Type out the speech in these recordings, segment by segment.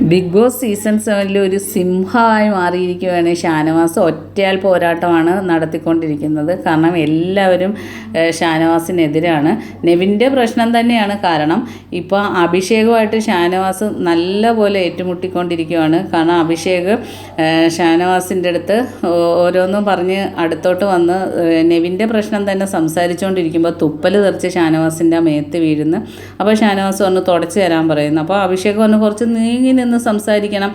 Big boss season 7 ഒരു സിംഹമായി മാറിയിരിക്കുകയാണ് ഷാനവാസ്. ഒറ്റയാൽ പോരാട്ടമാണ് നടത്തിക്കൊണ്ടിരിക്കുന്നത്. കാരണം എല്ലാവരും ഷാനവാസിനെതിരാണ്. നെവിൻ്റെ പ്രശ്നം തന്നെയാണ് കാരണം. ഇപ്പോൾ അഭിഷേകുമായിട്ട് ഷാനവാസ് നല്ല പോലെ ഏറ്റുമുട്ടിക്കൊണ്ടിരിക്കുകയാണ്. കാരണം അഭിഷേക് ഷാനവാസിൻ്റെ അടുത്ത് ഓരോന്നും പറഞ്ഞ് അടുത്തോട്ട് വന്ന് നെവിൻ്റെ പ്രശ്നം തന്നെ സംസാരിച്ചുകൊണ്ടിരിക്കുമ്പോൾ തുപ്പൽ തെറിച്ച് ഷാനവാസിൻ്റെ മേത്ത് വീഴുന്നു. അപ്പോൾ ഷാനവാസ് വന്ന് തുടച്ച് തരാൻ പറയുന്നു. അപ്പോൾ അഭിഷേക് വന്ന് കുറച്ച് നീങ്ങി നിന്ന് സംസാരിക്കണം.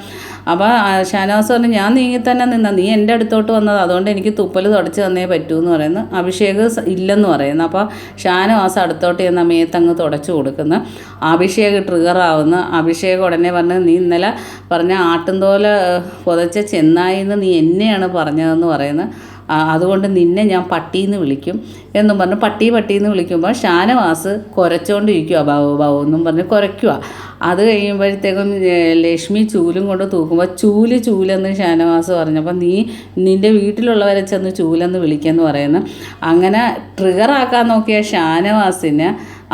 അപ്പോൾ ഷാനവാസ് പറഞ്ഞു, ഞാൻ നീങ്ങി തന്നെ നിന്ന, നീ എൻ്റെ അടുത്തോട്ട് വന്നത്, അതുകൊണ്ട് എനിക്ക് തുപ്പൽ തുടച്ച് തന്നേ പറ്റൂ എന്ന് പറയുന്നു. അഭിഷേക് ഇല്ലെന്ന് പറയുന്നു. അപ്പോൾ ഷാനവാസ് അടുത്തോട്ട് ചെന്ന മേത്തങ്ങ് തുടച്ചു കൊടുക്കുന്നു. അഭിഷേക് ട്രിഗറാവുന്നു. അഭിഷേക് ഉടനെ പറഞ്ഞ്, നീ ഇന്നലെ പറഞ്ഞ ആട്ടുംതോല പുതച്ച ചെന്നായിന്ന് നീ എന്നെയാണ് പറഞ്ഞതെന്ന് പറയുന്നു. അതുകൊണ്ട് നിന്നെ ഞാൻ പട്ടീന്ന് വിളിക്കും എന്നും പറഞ്ഞ് പട്ടീന്ന് വിളിക്കുമ്പോൾ ഷാനവാസ് കുരച്ചോണ്ടിരിക്കുക. ബാവു എന്നും പറഞ്ഞ് കുരയ്ക്കുക. അത് കഴിയുമ്പോഴത്തേക്കും ലക്ഷ്മി ചൂലും കൊണ്ട് തൂക്കുമ്പോൾ ചൂലെന്ന് ഷാനവാസ് പറഞ്ഞപ്പോൾ നീ നിൻ്റെ വീട്ടിലുള്ളവരെ ചെന്ന് ചൂലെന്ന് വിളിക്കുമെന്ന് പറയുന്നു. അങ്ങനെ ട്രിഗറാക്കാൻ നോക്കിയ ഷാനവാസിന്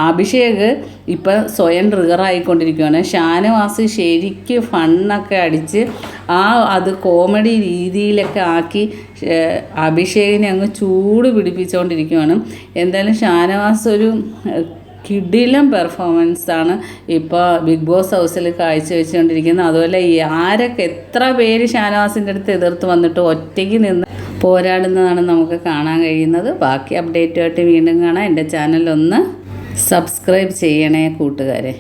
അഭിഷേക് ഇപ്പം സ്വയം ട്രിഗറായിക്കൊണ്ടിരിക്കുകയാണ്. ഷാനവാസ് ശരിക്ക് ഫണ്ണൊക്കെ അടിച്ച് അത് കോമഡി രീതിയിലൊക്കെ ആക്കി അഭിഷേകിനെ അങ്ങ് ചൂട് പിടിപ്പിച്ചുകൊണ്ടിരിക്കുകയാണ്. എന്തായാലും ഷാനവാസ് ഒരു കിടിലം പെർഫോമൻസാണ് ഇപ്പോൾ ബിഗ് ബോസ് ഹൗസിൽ കാഴ്ചവെച്ചുകൊണ്ടിരിക്കുന്നത്. അതുപോലെ ആരൊക്കെ എത്ര പേര് ഷാനവാസിൻ്റെ അടുത്ത് എതിർത്ത് വന്നിട്ട് ഒറ്റയ്ക്ക് നിന്ന് പോരാടുന്നതാണ് നമുക്ക് കാണാൻ കഴിയുന്നത്. ബാക്കി അപ്ഡേറ്റുമായിട്ട് വീണ്ടും കാണാം. എൻ്റെ ചാനലൊന്ന് സബ്സ്ക്രൈബ് ചെയ്യണേ കൂട്ടുകാരെ.